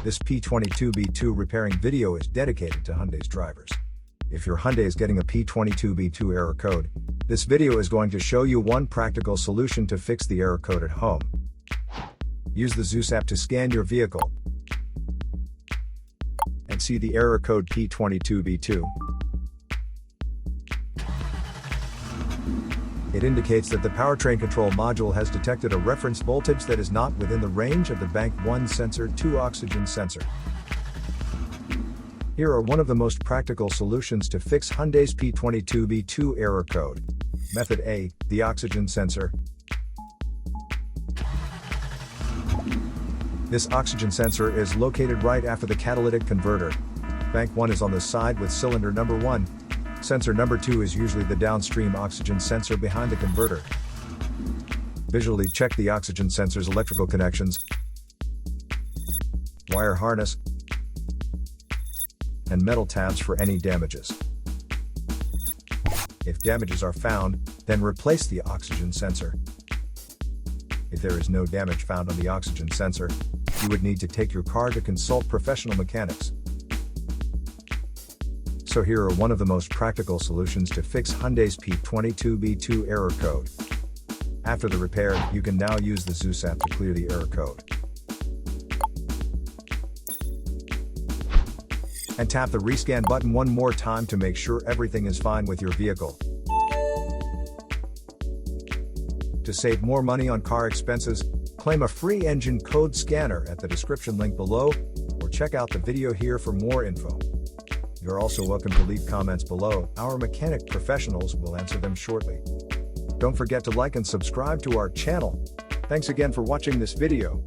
This P22B2 repairing video is dedicated to Hyundai's drivers. If your Hyundai is getting a P22B2 error code, this video is going to show you one practical solution to fix the error code at home. Use the Zeus app to scan your vehicle and see the error code P22B2. It indicates that the powertrain control module has detected a reference voltage that is not within the range of the Bank 1 sensor 2 oxygen sensor. Here are one of the most practical solutions to fix Hyundai's P22B2 error code. Method A, the oxygen sensor. This oxygen sensor is located right after the catalytic converter. Bank 1 is on the side with cylinder number 1. Sensor number 2 is usually the downstream oxygen sensor behind the converter. Visually check the oxygen sensor's electrical connections, wire harness, and metal tabs for any damages. If damages are found, then replace the oxygen sensor. If there is no damage found on the oxygen sensor, you would need to take your car to consult professional mechanics. So here are one of the most practical solutions to fix Hyundai's P22B2 error code. After the repair, you can now use the Zeus app to clear the error code. And tap the rescan button one more time to make sure everything is fine with your vehicle. To save more money on car expenses, claim a free engine code scanner at the description link below, or check out the video here for more info. You're also welcome to leave comments below. Our mechanic professionals will answer them shortly. Don't forget to like and subscribe to our channel. Thanks again for watching this video.